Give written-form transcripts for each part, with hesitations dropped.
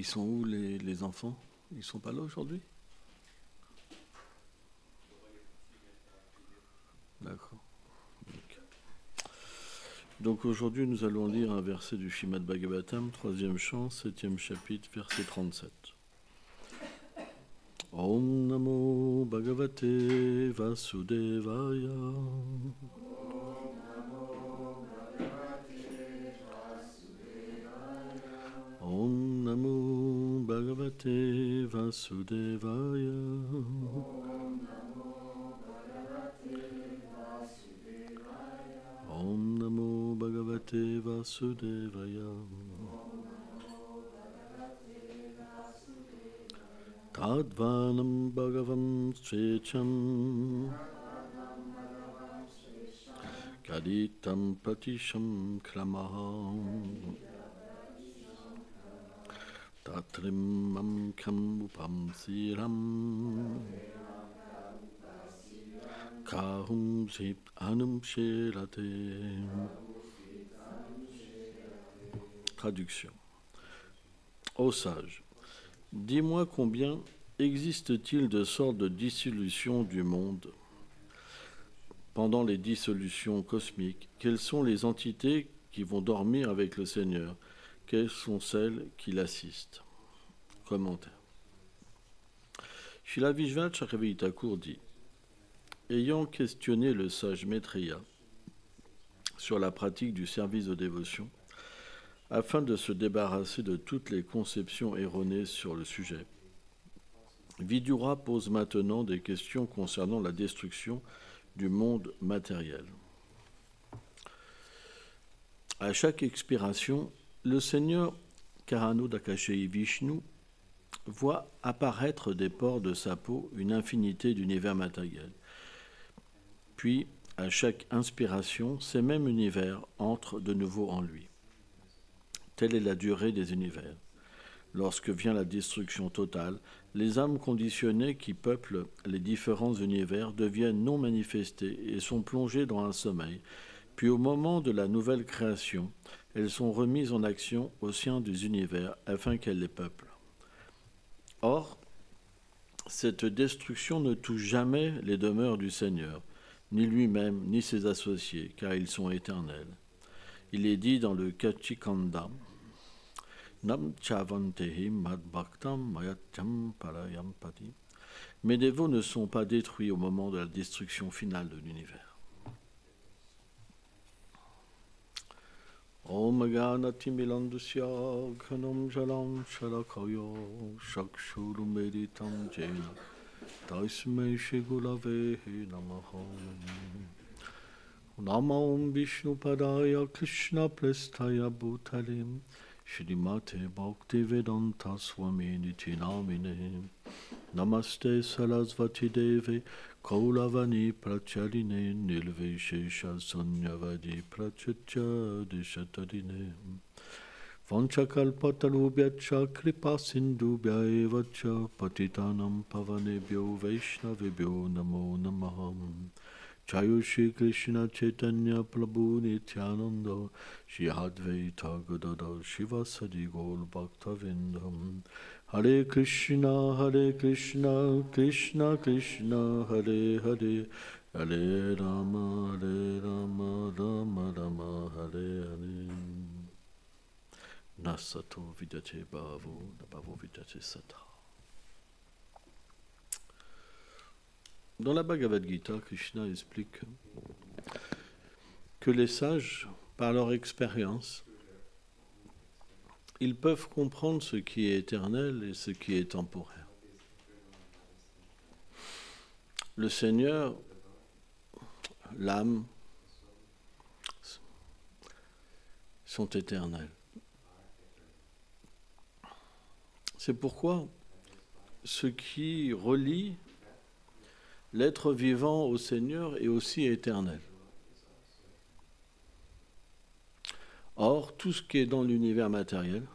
Ils sont où les enfants? Ils sont pas là aujourd'hui? D'accord. Donc aujourd'hui, nous allons lire un verset du Srimad Bhagavatam, 3e chant, 7e chapitre, verset 37. Om Namo Bhagavate Vasudevaya. Om Namo Bhagavate Vasudevaya. Om Namo Bhagavate Vasudevaya. Tadvanam Bhagavam Srecham Kaditam Pratisham Kramaham Tatrimam Kamupam Siram Kahum Sip Anum Sherate. Traduction. Ô sage, dis-moi combien existe-t-il de sortes de dissolution du monde pendant les dissolutions cosmiques? Quelles sont les entités qui vont dormir avec le Seigneur? Quelles sont celles qui l'assistent? Commentaire. Srila Vishvanath Chakravarti Thakur dit: ayant questionné le sage Maitreya sur la pratique du service de dévotion, afin de se débarrasser de toutes les conceptions erronées sur le sujet, Vidura pose maintenant des questions concernant la destruction du monde matériel. À chaque expiration, le Seigneur Karanodakashayi Vishnu voit apparaître des pores de sa peau une infinité d'univers matériels. Puis, à chaque inspiration, ces mêmes univers entrent de nouveau en lui. Telle est la durée des univers. Lorsque vient la destruction totale, les âmes conditionnées qui peuplent les différents univers deviennent non manifestées et sont plongées dans un sommeil. Puis au moment de la nouvelle création, elles sont remises en action au sein des univers afin qu'elles les peuplent. Or, cette destruction ne touche jamais les demeures du Seigneur, ni lui-même, ni ses associés, car ils sont éternels. Il est dit dans le Kachikanda: Nam chavantehi mad bhaktam mayatyam parayampati. Mes dévots ne sont pas détruits au moment de la destruction finale de l'univers. Om Ganati Milandusya Ghanam Jalam Shalakayo Shakshuru Meditam Jena Taisme Shigulave Namaha. Namam Vishnu Padaya Krishna Prestaya Bhutalim Shrimate Bhakti Vedanta Swami Niti Namine. Namaste Sarasvati Deve Kaulavani Prachaline Nilve Shesha Sanyavadi Prachitya Dishatarine. Vanchakalpatarubhyacha Kripa Sindhubhya Evacha Patitanam Pavanebhyo Vaishnavibhyo Namo Namaham. Jayo Shri Krishna Chaitanya Prabhu Nityananda Shri Advaita Gadadhar Shivasadi Gaur Bhaktavindam. Hare Krishna, Krishna Krishna, Hare Hare, Hare Rama, Rama Rama, Hare Hare. Nasato Vidyate Bhavo, Bhavo Vidyate Sata. Dans la Bhagavad Gita, Krishna explique que les sages, par leur expérience, ils peuvent comprendre ce qui est éternel et ce qui est temporaire. Le Seigneur, l'âme, sont éternels. C'est pourquoi ce qui relie l'être vivant au Seigneur est aussi éternel. Or, tout ce qui est dans l'univers matériel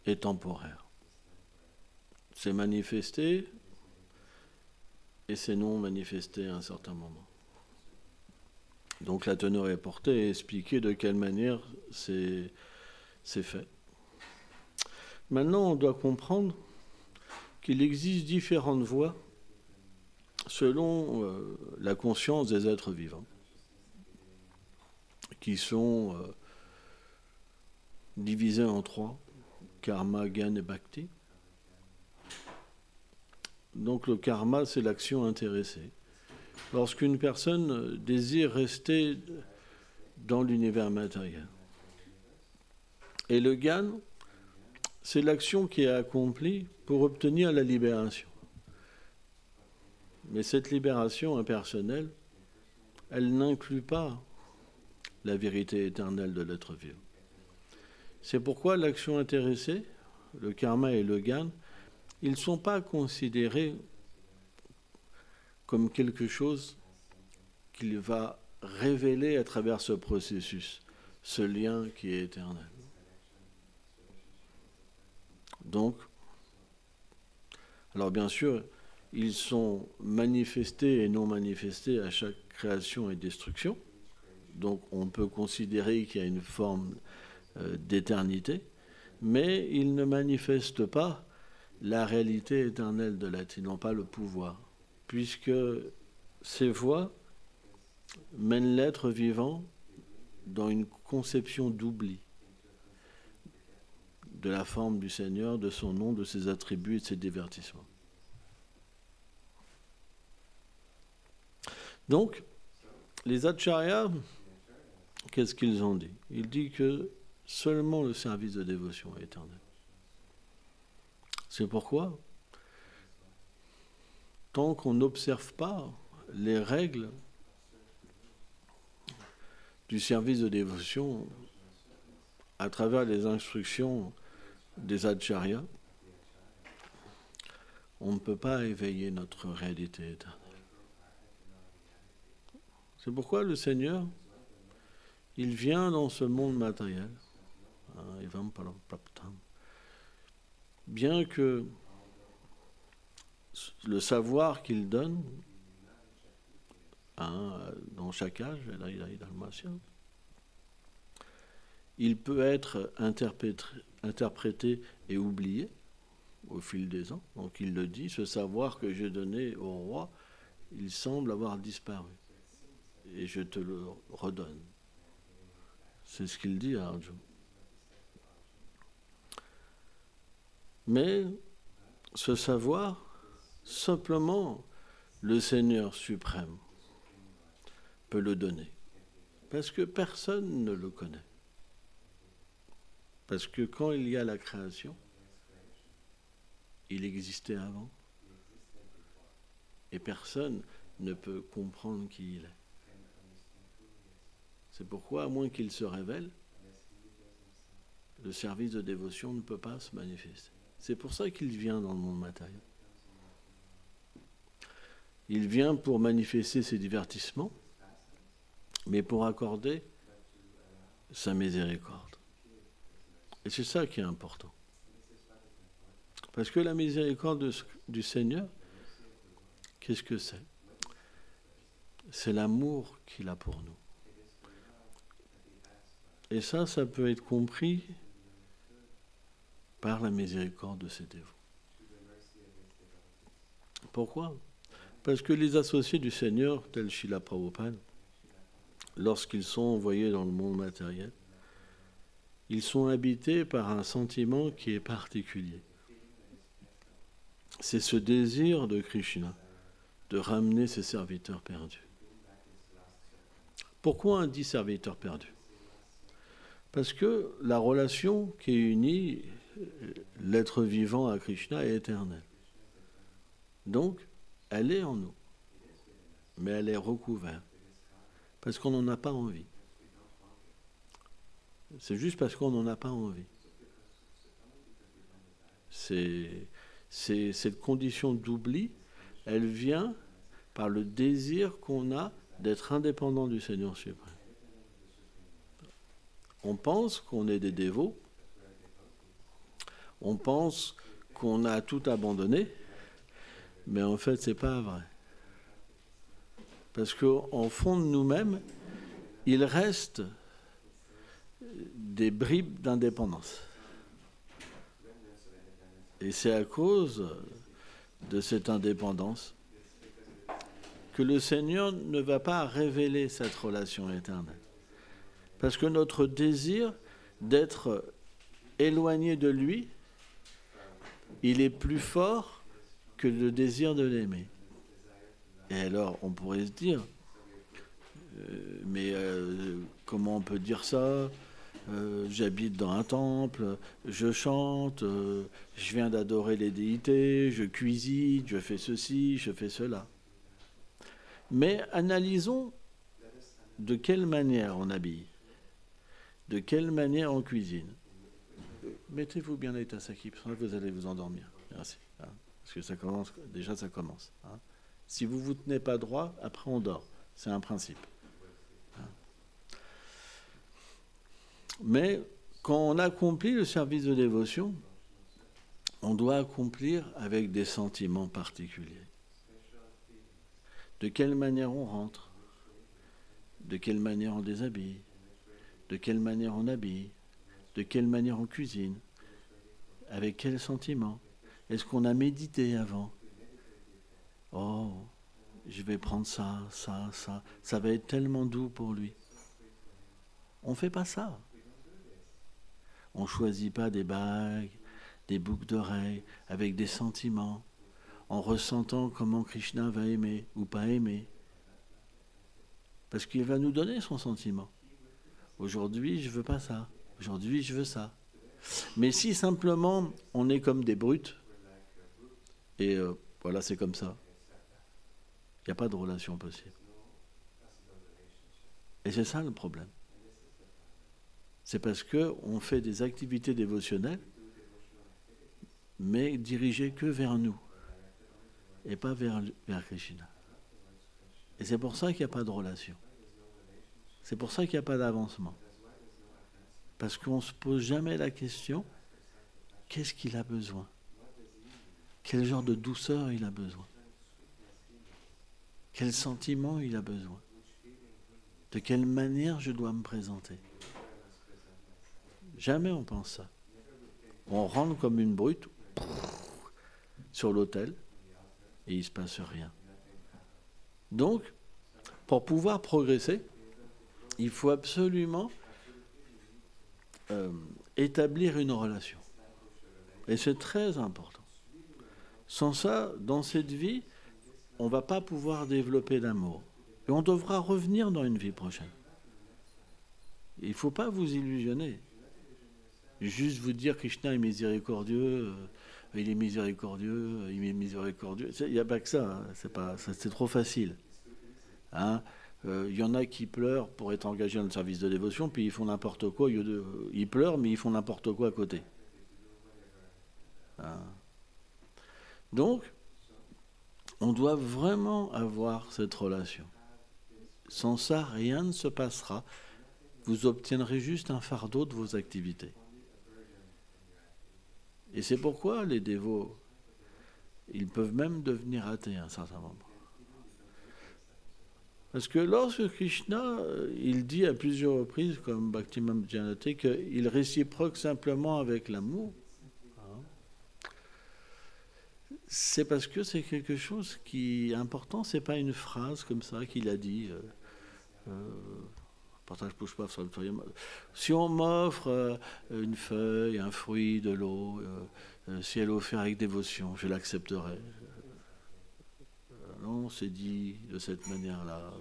est temporaire. C'est manifesté et c'est non manifesté à un certain moment. Donc la teneur est portée et expliquée de quelle manière c'est fait. Maintenant, on doit comprendre qu'il existe différentes voies selon la conscience des êtres vivants, qui sont divisées en trois, karma, gyan et bhakti. Donc le karma, c'est l'action intéressée. Lorsqu'une personne désire rester dans l'univers matériel. Et le gyan, c'est l'action qui est accomplie pour obtenir la libération. Mais cette libération impersonnelle, elle n'inclut pas la vérité éternelle de l'être vivant. C'est pourquoi l'action intéressée, le karma et le gyan, ils ne sont pas considérés comme quelque chose qu'il va révéler à travers ce processus, ce lien qui est éternel. Donc, alors bien sûr, ils sont manifestés et non manifestés à chaque création et destruction. Donc on peut considérer qu'il y a une forme d'éternité, mais ils ne manifestent pas la réalité éternelle de l'être, ils n'ont pas le pouvoir, puisque ces voies mènent l'être vivant dans une conception d'oubli de la forme du Seigneur, de son nom, de ses attributs et de ses divertissements. Donc, les acharyas, qu'est-ce qu'ils ont dit? Ils disent que seulement le service de dévotion est éternel. C'est pourquoi, tant qu'on n'observe pas les règles du service de dévotion à travers les instructions des acharyas, on ne peut pas éveiller notre réalité éternelle. C'est pourquoi le Seigneur, il vient dans ce monde matériel, bien que le savoir qu'il donne, dans chaque âge, il peut être interprété et oublié au fil des ans. Donc il le dit, ce savoir que j'ai donné au roi, il semble avoir disparu. Et je te le redonne. C'est ce qu'il dit à Arjuna. Mais ce savoir, simplement le Seigneur suprême peut le donner. Parce que personne ne le connaît. Parce que quand il y a la création, il existait avant. Et personne ne peut comprendre qui il est. C'est pourquoi, à moins qu'il se révèle, le service de dévotion ne peut pas se manifester. C'est pour ça qu'il vient dans le monde matériel. Il vient pour manifester ses divertissements, mais pour accorder sa miséricorde. Et c'est ça qui est important. Parce que la miséricorde du Seigneur, qu'est-ce que c'est? C'est l'amour qu'il a pour nous. Et ça peut être compris par la miséricorde de ses dévots. Pourquoi? Parce que les associés du Seigneur, tels Srila Prabhupada, lorsqu'ils sont envoyés dans le monde matériel, ils sont habités par un sentiment qui est particulier. C'est ce désir de Krishna, de ramener ses serviteurs perdus. Pourquoi un dit serviteur perdu? Parce que la relation qui unit l'être vivant à Krishna est éternelle. Donc, elle est en nous, mais elle est recouverte, parce qu'on n'en a pas envie. C'est juste parce qu'on n'en a pas envie. C'est cette condition d'oubli, elle vient par le désir qu'on a d'être indépendant du Seigneur suprême. On pense qu'on est des dévots, on pense qu'on a tout abandonné, mais en fait, ce n'est pas vrai. Parce qu'en fond de nous-mêmes, il reste des bribes d'indépendance. Et c'est à cause de cette indépendance que le Seigneur ne va pas révéler cette relation éternelle. Parce que notre désir d'être éloigné de lui, il est plus fort que le désir de l'aimer. Et alors, on pourrait se dire, comment on peut dire ça ? J'habite dans un temple, je chante, je viens d'adorer les déités, je cuisine, je fais ceci, je fais cela. Mais analysons de quelle manière on habille, de quelle manière on cuisine. Mettez-vous bien les tasses qui, parce que vous allez vous endormir. Merci. Hein, parce que ça commence, déjà ça commence. Hein. Si vous ne vous tenez pas droit, après on dort. C'est un principe. Hein. Mais quand on accomplit le service de dévotion, on doit accomplir avec des sentiments particuliers. De quelle manière on rentre, de quelle manière on déshabille, de quelle manière on habille, de quelle manière on cuisine, avec quel sentiment. Est-ce qu'on a médité avant ? Oh, je vais prendre ça, ça, ça. Ça va être tellement doux pour lui. On ne fait pas ça. On ne choisit pas des bagues, des boucles d'oreilles, avec des sentiments, en ressentant comment Krishna va aimer ou pas aimer. Parce qu'il va nous donner son sentiment. Aujourd'hui, je ne veux pas ça. Aujourd'hui, je veux ça. Mais si simplement on est comme des brutes, et voilà, c'est comme ça, il n'y a pas de relation possible. Et c'est ça le problème. C'est parce qu'on fait des activités dévotionnelles, mais dirigées que vers nous, et pas vers Krishna. Et c'est pour ça qu'il n'y a pas de relation. C'est pour ça qu'il n'y a pas d'avancement. Parce qu'on ne se pose jamais la question, qu'est-ce qu'il a besoin ? Quel genre de douceur il a besoin ? Quel sentiment il a besoin ? De quelle manière je dois me présenter ? Jamais on pense ça. On rentre comme une brute sur l'autel et il ne se passe rien. Donc, pour pouvoir progresser, il faut absolument établir une relation. Et c'est très important. Sans ça, dans cette vie, on ne va pas pouvoir développer l'amour. Et on devra revenir dans une vie prochaine. Il ne faut pas vous illusionner. Juste vous dire Krishna est miséricordieux, il est miséricordieux, il est miséricordieux. Il n'y a pas que ça, hein. C'est trop facile. Hein. Y en a qui pleurent pour être engagés dans le service de dévotion, puis ils font n'importe quoi. Ils pleurent, mais ils font n'importe quoi à côté. Hein. Donc, on doit vraiment avoir cette relation. Sans ça, rien ne se passera. Vous obtiendrez juste un fardeau de vos activités. Et c'est pourquoi les dévots, ils peuvent même devenir athées à un certain moment. Parce que lorsque Krishna, il dit à plusieurs reprises, comme Bhaktivinoda Janate, qu'il réciproque simplement avec l'amour, hein, c'est parce que c'est quelque chose qui est important, c'est pas une phrase comme ça qu'il a dit. Si on m'offre une feuille, un fruit, de l'eau, si elle est offerte avec dévotion, je l'accepterai. Non, c'est dit de cette manière-là.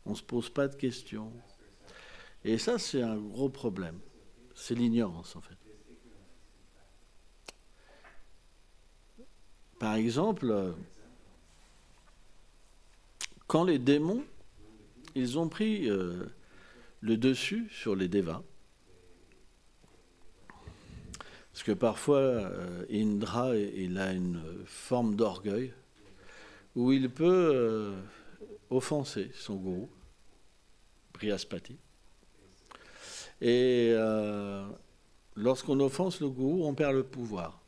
On ne se pose pas de questions. Et ça, c'est un gros problème. C'est l'ignorance, en fait. Par exemple, quand les démons, ils ont pris le dessus sur les dévas, parce que parfois, Indra, il a une forme d'orgueil, où il peut offenser son gourou, Brihaspati. Et lorsqu'on offense le gourou, on perd le pouvoir.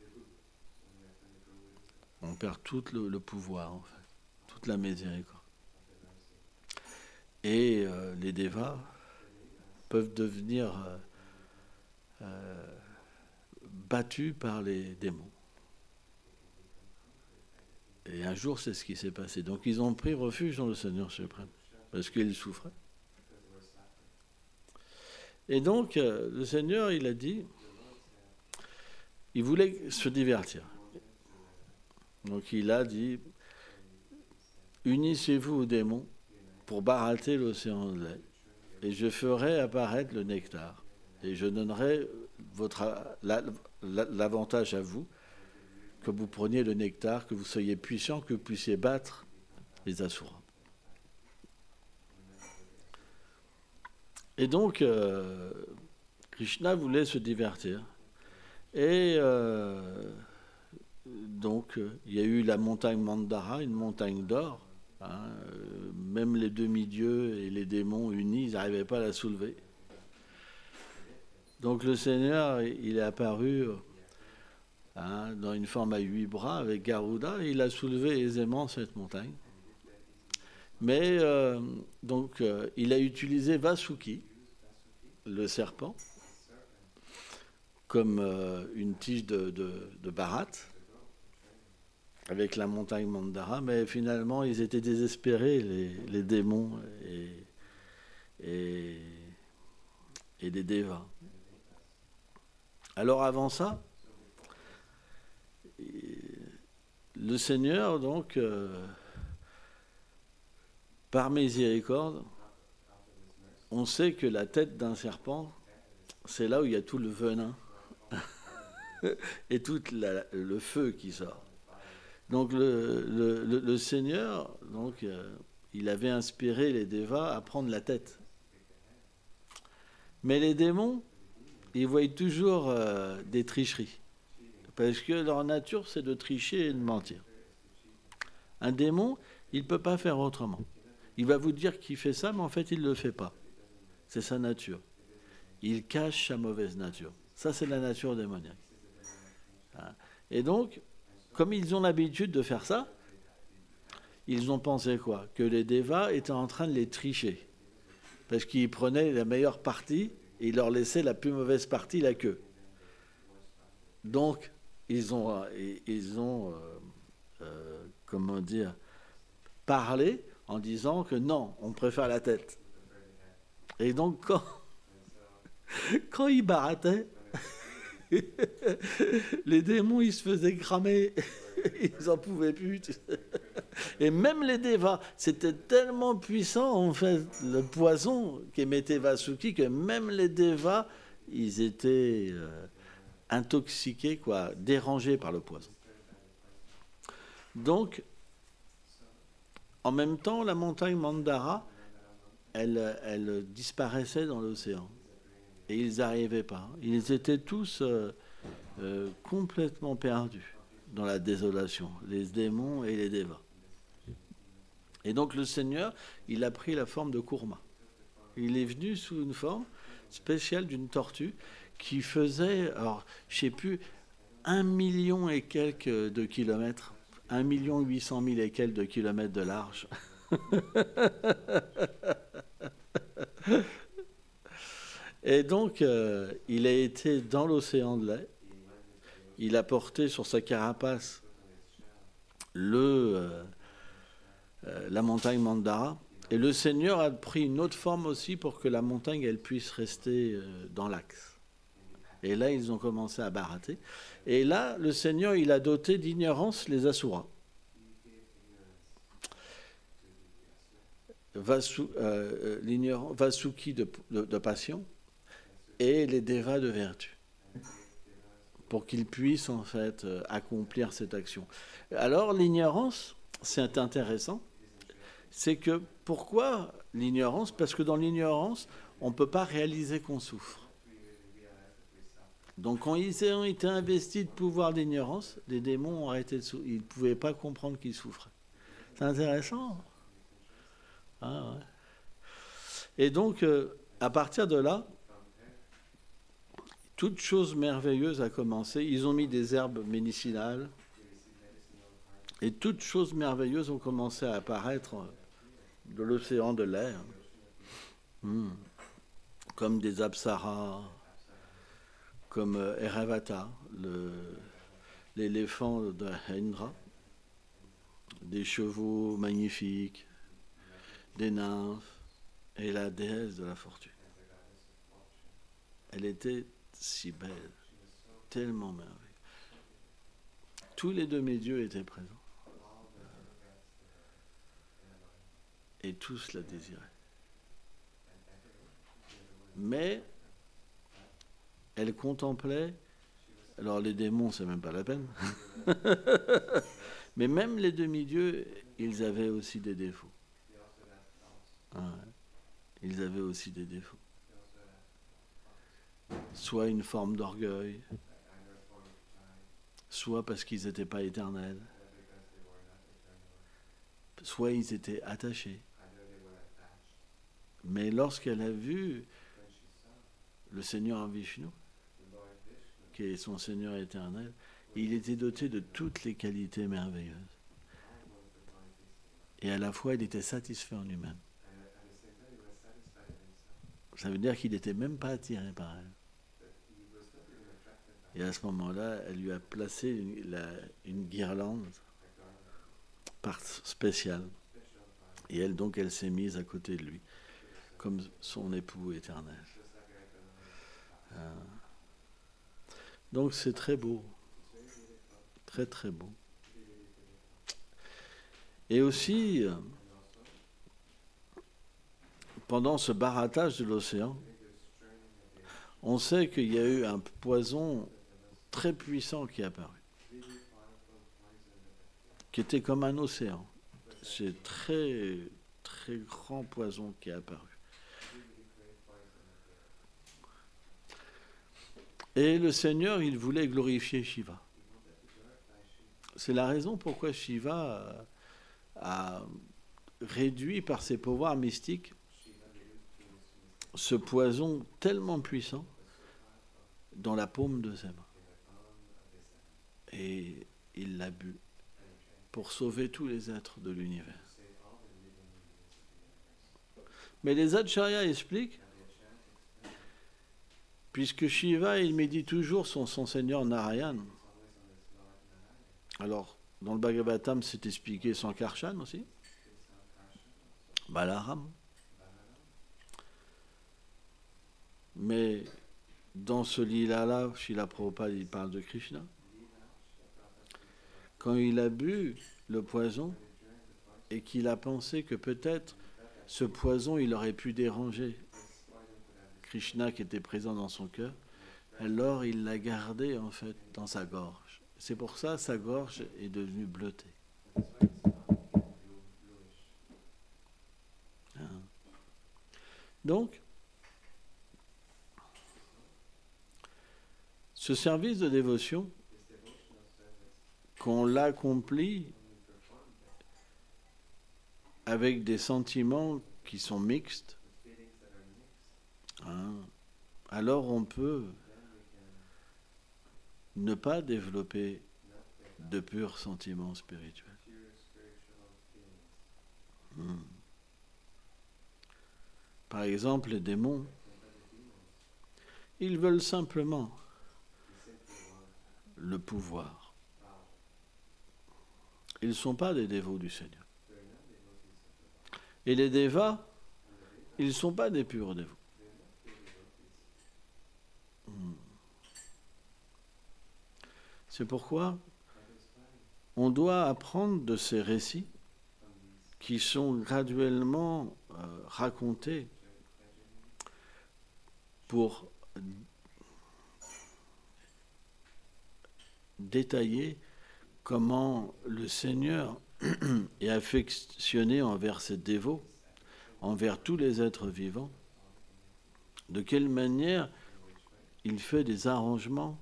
On perd tout le pouvoir, en fait, toute la miséricorde. Et les dévas peuvent devenir battus par les démons. Et un jour, c'est ce qui s'est passé. Donc, ils ont pris refuge dans le Seigneur suprême, parce qu'ils souffraient. Et donc, le Seigneur, il a dit, il voulait se divertir. Donc, il a dit, unissez-vous aux démons pour barater l'océan de lait, et je ferai apparaître le nectar, et je donnerai l'avantage à vous, que vous preniez le nectar, que vous soyez puissants, que vous puissiez battre les Asuras. Et donc, Krishna voulait se divertir. Et donc, il y a eu la montagne Mandara, une montagne d'or. Hein, même les demi-dieux et les démons unis, ils n'arrivaient pas à la soulever. Donc le Seigneur, il est apparu dans une forme à 8 bras avec Garuda, et il a soulevé aisément cette montagne. Mais donc, il a utilisé Vasuki, le serpent, comme une tige de Bharat, avec la montagne Mandara, mais finalement, ils étaient désespérés, les démons et les dévas. Alors avant ça, le Seigneur, donc, par miséricorde, on sait que la tête d'un serpent, c'est là où il y a tout le venin et tout le feu qui sort. Donc le Seigneur, donc, il avait inspiré les dévas à prendre la tête. Mais les démons, ils voient toujours des tricheries. Parce que leur nature, c'est de tricher et de mentir. Un démon, il ne peut pas faire autrement. Il va vous dire qu'il fait ça, mais en fait, il ne le fait pas. C'est sa nature. Il cache sa mauvaise nature. Ça, c'est la nature démoniaque. Et donc, comme ils ont l'habitude de faire ça, ils ont pensé quoi? Que les dévas étaient en train de les tricher. Parce qu'ils prenaient la meilleure partie et ils leur laissaient la plus mauvaise partie, la queue. Donc, ils ont comment dire, parlé en disant que non, on préfère la tête. Et donc, quand ils barataient, les démons, ils se faisaient cramer. Ils n'en pouvaient plus. Et même les dévas, c'était tellement puissant, en fait, le poison qu'émettait Vasuki, que même les dévas, ils étaient intoxiqués, quoi, dérangés par le poison. Donc, en même temps, la montagne Mandara, elle disparaissait dans l'océan. Et ils n'arrivaient pas. Ils étaient tous complètement perdus dans la désolation, les démons et les dévas. Et donc le Seigneur, il a pris la forme de Kurma. Il est venu sous une forme spéciale d'une tortue qui faisait, alors je ne sais plus, 1 million et quelques de kilomètres, 1 800 000 et quelques de kilomètres de large. Et donc, il a été dans l'océan de lait. Il a porté sur sa carapace la montagne Mandara. Et le Seigneur a pris une autre forme aussi pour que la montagne, elle puisse rester dans l'axe. Et là, ils ont commencé à barater. Et là, le Seigneur, il a doté d'ignorance les Asuras. Vasuki de passion et les Devas de vertu, pour qu'ils puissent en fait accomplir cette action. Alors l'ignorance, c'est intéressant, c'est que pourquoi l'ignorance? Parce que dans l'ignorance, on ne peut pas réaliser qu'on souffre. Donc quand ils ont été investis de pouvoir d'ignorance, les démons ont arrêté de souffrir. Ils ne pouvaient pas comprendre qu'ils souffraient. C'est intéressant. Ah, ouais. Et donc, à partir de là, toute chose merveilleuse a commencé. Ils ont mis des herbes médicinales et toutes choses merveilleuses ont commencé à apparaître de l'océan de l'air, comme des apsaras, comme Airavata, l'éléphant de Indra, des chevaux magnifiques, des nymphes et la déesse de la fortune. Elle était si belle, tellement merveilleuse. Tous les demi-dieux étaient présents. Et tous la désiraient. Mais elle contemplait, alors les démons, c'est même pas la peine, mais même les demi-dieux, ils avaient aussi des défauts. Ouais. Ils avaient aussi des défauts. Soit une forme d'orgueil, soit parce qu'ils n'étaient pas éternels, soit ils étaient attachés. Mais lorsqu'elle a vu le Seigneur Vishnu, qui est son Seigneur éternel, il était doté de toutes les qualités merveilleuses. Et à la fois, il était satisfait en lui-même. Ça veut dire qu'il n'était même pas attiré par elle. Et à ce moment-là, elle lui a placé une guirlande spéciale. Et elle, donc, elle s'est mise à côté de lui, comme son époux éternel. Donc, c'est très beau. Très, très beau. Et aussi, pendant ce barattage de l'océan, on sait qu'il y a eu un poison très puissant qui est apparu, qui était comme un océan. C'est très, très grand poison qui est apparu. Et le Seigneur, il voulait glorifier Shiva. C'est la raison pourquoi Shiva a réduit par ses pouvoirs mystiques ce poison tellement puissant dans la paume de ses mains. Et il l'a bu pour sauver tous les êtres de l'univers. Mais les Acharyas expliquent, puisque Shiva, il médite toujours son Seigneur Narayan. Alors, dans le Bhagavatam, c'est expliqué Sankarshan aussi. Balaram. Mais dans ce lila-là, Srila Prabhupada, il parle de Krishna. Quand il a bu le poison et qu'il a pensé que peut-être ce poison, il aurait pu déranger Krishna qui était présent dans son cœur, alors il l'a gardé en fait dans sa gorge. C'est pour ça que sa gorge est devenue bleutée. Donc, ce service de dévotion, qu'on l'accomplit avec des sentiments qui sont mixtes, alors on peut ne pas développer de purs sentiments spirituels. Par exemple, les démons, ils veulent simplement le pouvoir. Ils ne sont pas des dévots du Seigneur. Et les dévas, ils ne sont pas des purs dévots. C'est pourquoi on doit apprendre de ces récits qui sont graduellement racontés pour détailler comment le Seigneur est affectionné envers ses dévots, envers tous les êtres vivants, de quelle manière il fait des arrangements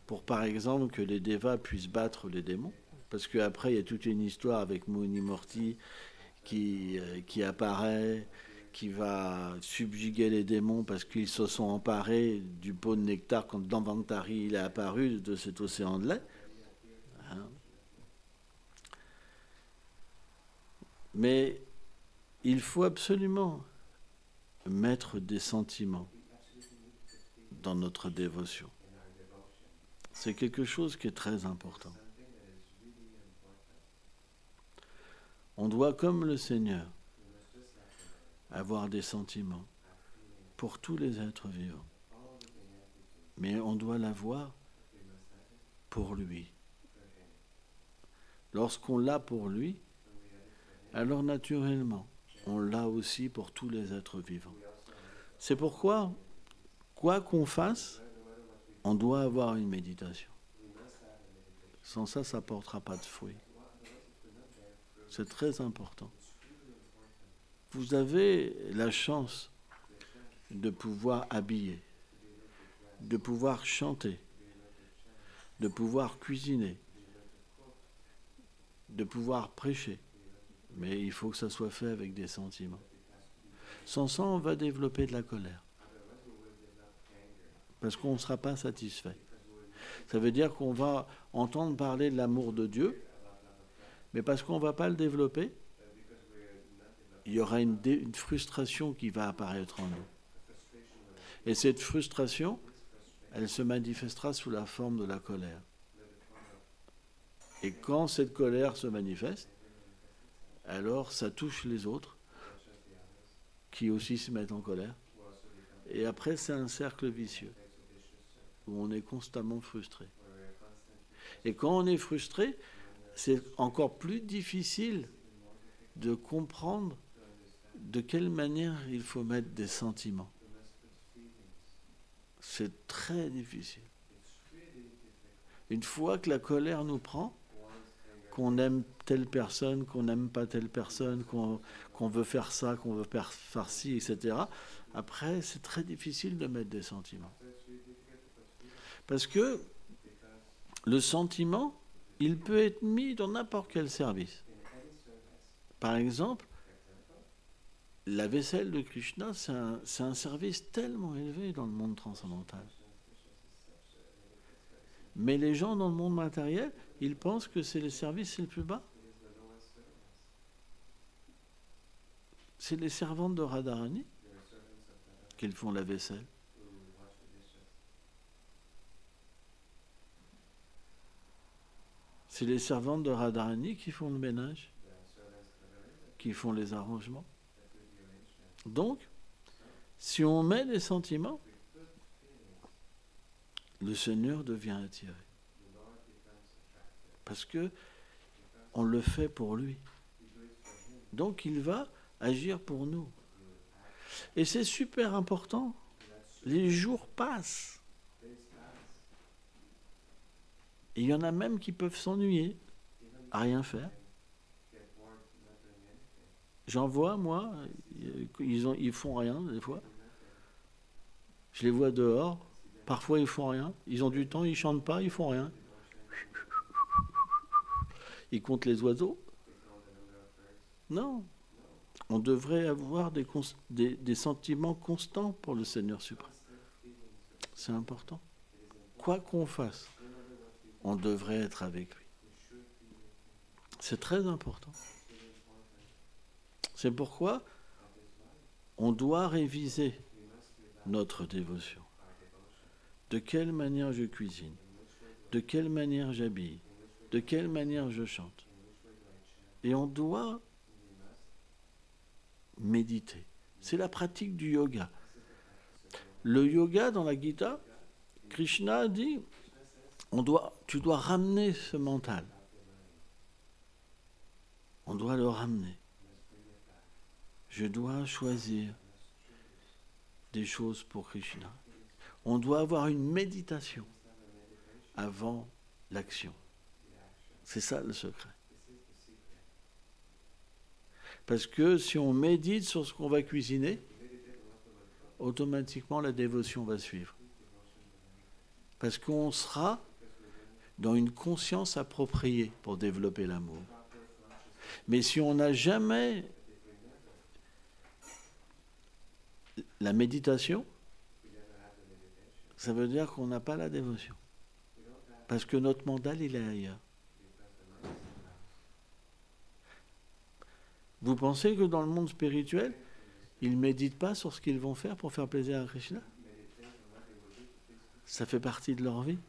pour, par exemple, que les dévas puissent battre les démons, parce qu'après, il y a toute une histoire avec Muni Morti qui apparaît, qui va subjuguer les démons parce qu'ils se sont emparés du pot de nectar quand Dhanvantari il est apparu de cet océan de lait. Mais il faut absolument mettre des sentiments dans notre dévotion. C'est quelque chose qui est très important. On doit, comme le Seigneur, avoir des sentiments pour tous les êtres vivants. Mais on doit l'avoir pour lui. Lorsqu'on l'a pour lui, alors naturellement, on l'a aussi pour tous les êtres vivants. C'est pourquoi, quoi qu'on fasse, on doit avoir une méditation. Sans ça, ça ne portera pas de fruits. C'est très important. Vous avez la chance de pouvoir habiller, de pouvoir chanter, de pouvoir cuisiner, de pouvoir prêcher. Mais il faut que ça soit fait avec des sentiments. Sans ça, on va développer de la colère. Parce qu'on ne sera pas satisfait. Ça veut dire qu'on va entendre parler de l'amour de Dieu, mais parce qu'on ne va pas le développer, il y aura une frustration qui va apparaître en nous. Et cette frustration, elle se manifestera sous la forme de la colère. Et quand cette colère se manifeste, alors ça touche les autres, qui aussi se mettent en colère. Et après, c'est un cercle vicieux, où on est constamment frustré. Et quand on est frustré, c'est encore plus difficile de comprendre de quelle manière il faut mettre des sentiments. C'est très difficile. Une fois que la colère nous prend, qu'on aime telle personne, qu'on n'aime pas telle personne, qu'on veut faire ça, qu'on veut faire ci, etc., après, c'est très difficile de mettre des sentiments. Parce que le sentiment, il peut être mis dans n'importe quel service. Par exemple, la vaisselle de Krishna, c'est un service tellement élevé dans le monde transcendantal. Mais les gens dans le monde matériel, ils pensent que c'est le service le plus bas. C'est les servantes de Radharani qui font la vaisselle. C'est les servantes de Radharani qui font le ménage, qui font les arrangements. Donc, si on met des sentiments, le Seigneur devient attiré. Parce que on le fait pour lui. Donc, il va agir pour nous. Et c'est super important. Les jours passent. Et il y en a même qui peuvent s'ennuyer à rien faire. J'en vois, moi, ils font rien, des fois. Je les vois dehors. Parfois, ils font rien. Ils ont du temps, ils chantent pas, ils font rien. Ils comptent les oiseaux. Non. On devrait avoir des sentiments constants pour le Seigneur suprême. C'est important. Quoi qu'on fasse, on devrait être avec lui. C'est très important. C'est pourquoi on doit réviser notre dévotion. De quelle manière je cuisine? De quelle manière j'habille? De quelle manière je chante? Et on doit méditer. C'est la pratique du yoga. Le yoga, dans la Gita, Krishna dit, tu dois ramener ce mental. On doit le ramener. Je dois choisir des choses pour Krishna. On doit avoir une méditation avant l'action. C'est ça le secret. Parce que si on médite sur ce qu'on va cuisiner, automatiquement la dévotion va suivre. Parce qu'on sera dans une conscience appropriée pour développer l'amour. Mais si on n'a jamais la méditation, ça veut dire qu'on n'a pas la dévotion. Parce que notre mental, il est ailleurs. Vous pensez que dans le monde spirituel, ils ne méditent pas sur ce qu'ils vont faire pour faire plaisir à Krishna? Ça fait partie de leur vie.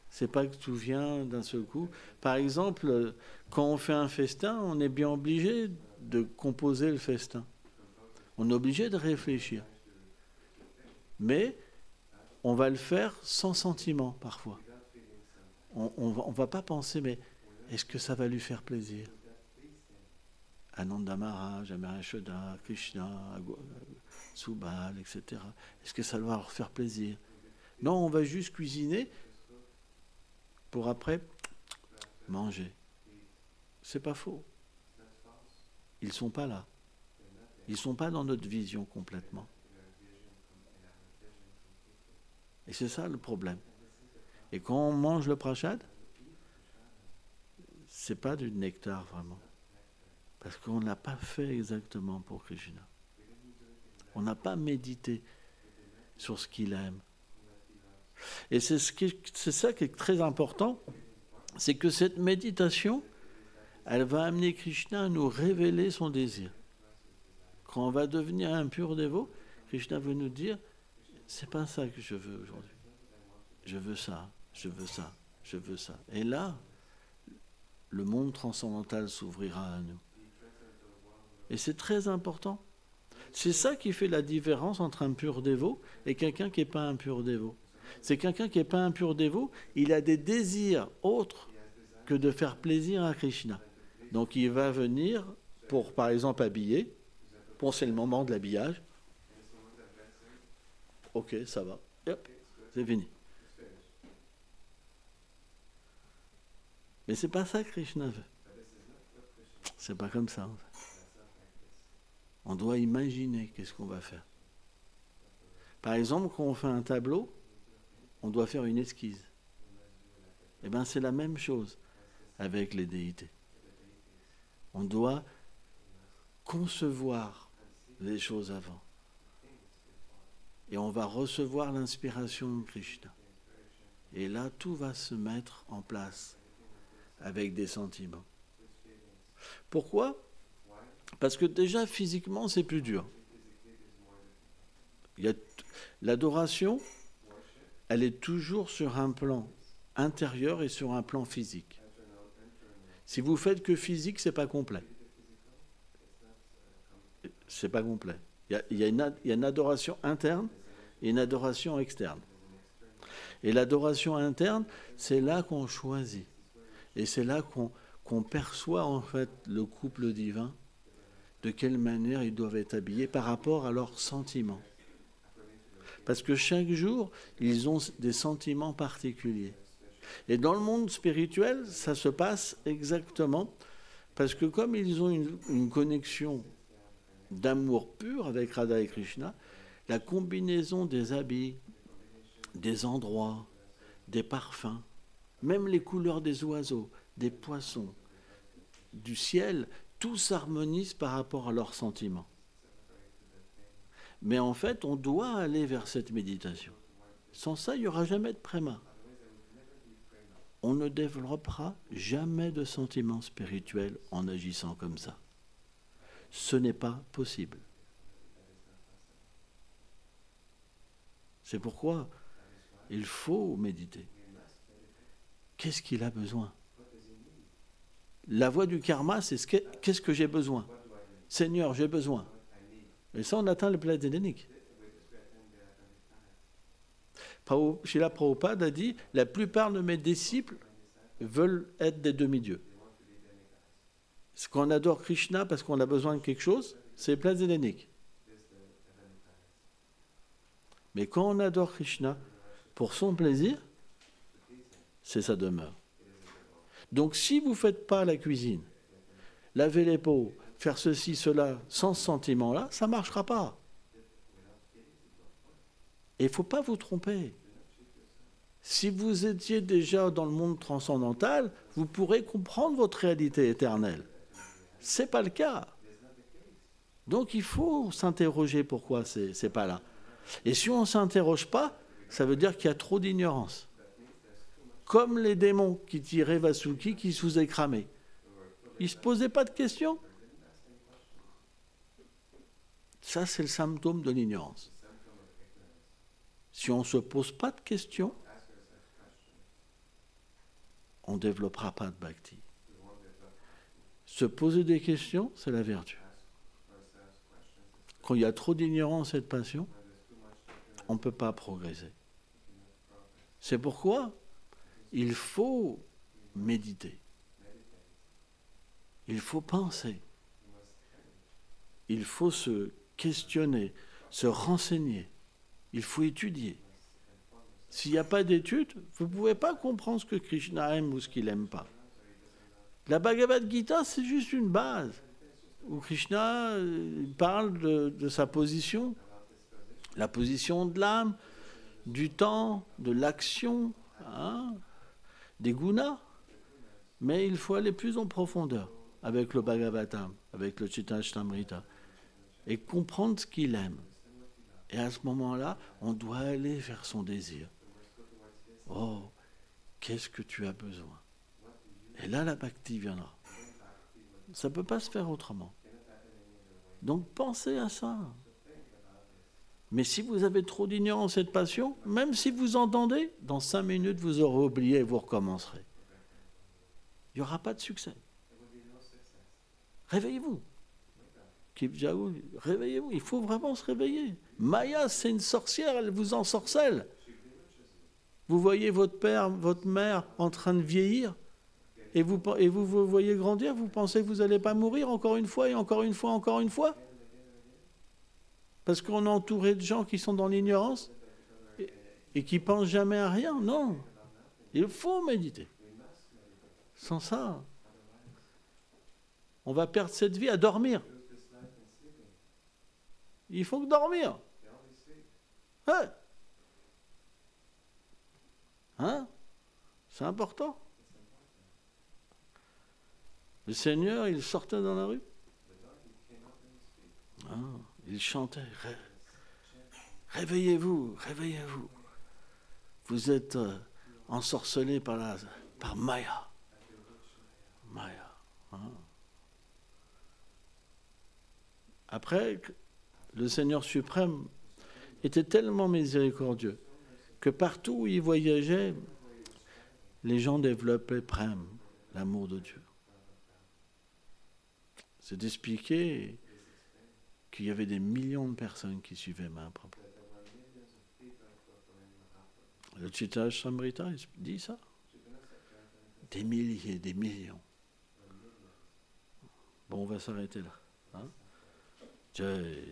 C'est pas que tout vient d'un seul coup. Par exemple, quand on fait un festin, on est bien obligé de composer le festin. On est obligé de réfléchir. Mais on va le faire sans sentiment parfois. On va pas penser, mais est-ce que ça va lui faire plaisir? Ananda Maharaj, Amarashoda, Krishna, Subal, etc. Est-ce que ça va leur faire plaisir? Non, on va juste cuisiner pour après manger. C'est pas faux. Ils sont pas là. Ils sont pas dans notre vision complètement. Et c'est ça le problème. Et quand on mange le prashad, c'est pas du nectar vraiment. Parce qu'on n'a pas fait exactement pour Krishna. On n'a pas médité sur ce qu'il aime. Et c'est ça qui est très important, c'est que cette méditation, elle va amener Krishna à nous révéler son désir. Quand on va devenir un pur dévot, Krishna veut nous dire, c'est pas ça que je veux aujourd'hui. Je veux ça, je veux ça, je veux ça. Et là, le monde transcendantal s'ouvrira à nous. Et c'est très important. C'est ça qui fait la différence entre un pur dévot et quelqu'un qui n'est pas un pur dévot. C'est quelqu'un qui n'est pas un pur dévot, il a des désirs autres que de faire plaisir à Krishna. Donc il va venir pour, par exemple, habiller. Bon, c'est le moment de l'habillage. Ok, ça va. Hop, c'est fini. Mais c'est pas ça que Krishna veut. C'est pas comme ça, en fait. On doit imaginer qu'est-ce qu'on va faire. Par exemple, quand on fait un tableau, on doit faire une esquisse. Eh bien, c'est la même chose avec les déités. On doit concevoir les choses avant. Et on va recevoir l'inspiration de Krishna. Et là, tout va se mettre en place avec des sentiments. Pourquoi ? Parce que déjà, physiquement, c'est plus dur. L'adoration, elle est toujours sur un plan intérieur et sur un plan physique. Si vous faites que physique, c'est pas complet. C'est pas complet. Il y a une adoration interne et une adoration externe. Et l'adoration interne, c'est là qu'on choisit. Et c'est là qu'on perçoit en fait le couple divin, de quelle manière ils doivent être habillés par rapport à leurs sentiments. Parce que chaque jour, ils ont des sentiments particuliers. Et dans le monde spirituel, ça se passe exactement parce que comme ils ont une connexion d'amour pur avec Radha et Krishna, la combinaison des habits, des endroits, des parfums, même les couleurs des oiseaux, des poissons, du ciel, tout s'harmonise par rapport à leurs sentiments. Mais en fait, on doit aller vers cette méditation. Sans ça, il n'y aura jamais de préma. On ne développera jamais de sentiments spirituels en agissant comme ça. Ce n'est pas possible. C'est pourquoi il faut méditer. Qu'est-ce qu'il a besoin ? La voie du karma, c'est qu'est-ce que j'ai besoin ? Seigneur, j'ai besoin. Et ça, on atteint le planète édénique. Srila Prabhupada a dit, la plupart de mes disciples veulent être des demi-dieux. Quand on adore Krishna parce qu'on a besoin de quelque chose, c'est les planètes édéniques. Mais quand on adore Krishna pour son plaisir, c'est sa demeure. Donc si vous ne faites pas la cuisine, laver les pots, faire ceci, cela, sans ce sentiment-là, ça ne marchera pas. Et il ne faut pas vous tromper. Si vous étiez déjà dans le monde transcendantal, vous pourrez comprendre votre réalité éternelle. Ce n'est pas le cas. Donc il faut s'interroger pourquoi ce n'est pas là. Et si on ne s'interroge pas, ça veut dire qu'il y a trop d'ignorance. Comme les démons qui tiraient Vasuki, qui se faisaient cramer. Ils ne se posaient pas de questions. Ça, c'est le symptôme de l'ignorance. Si on ne se pose pas de questions, on ne développera pas de bhakti. Se poser des questions, c'est la vertu. Quand il y a trop d'ignorance et de passion, on ne peut pas progresser. C'est pourquoi il faut méditer. Il faut penser. Il faut se questionner, se renseigner. Il faut étudier. S'il n'y a pas d'étude, vous ne pouvez pas comprendre ce que Krishna aime ou ce qu'il n'aime pas. La Bhagavad Gita, c'est juste une base où Krishna parle de sa position, la position de l'âme, du temps, de l'action, des gunas. Mais il faut aller plus en profondeur avec le Bhagavatam, avec le Chittamrita, et comprendre ce qu'il aime. Et à ce moment-là, on doit aller vers son désir. Oh, qu'est-ce que tu as besoin? Et là, la bhakti viendra. Ça ne peut pas se faire autrement. Donc, pensez à ça. Mais si vous avez trop d'ignorance et de passion, même si vous entendez, dans 5 minutes, vous aurez oublié et vous recommencerez. Il n'y aura pas de succès. Réveillez-vous. Réveillez-vous. Il faut vraiment se réveiller. Maya, c'est une sorcière, elle vous ensorcelle. Vous voyez votre père, votre mère en train de vieillir et vous voyez grandir, vous pensez que vous n'allez pas mourir encore une fois et encore une fois, encore une fois? Parce qu'on est entouré de gens qui sont dans l'ignorance et qui ne pensent jamais à rien. Non. Il faut méditer. Sans ça, on va perdre cette vie à dormir. Il faut dormir. Ouais. C'est important. Le Seigneur, il sortait dans la rue. Il chantait. Réveillez-vous, réveillez-vous. Vous êtes ensorcelés par Maya. Maya. Après, le Seigneur suprême était tellement miséricordieux que partout où il voyageait, les gens développaient prem, l'amour de Dieu. C'est d'expliquer qu'il y avait des millions de personnes qui suivaient Mahaprabhu. Le Chittamrita dit ça. Des milliers, des millions. Bon, on va s'arrêter là. Jai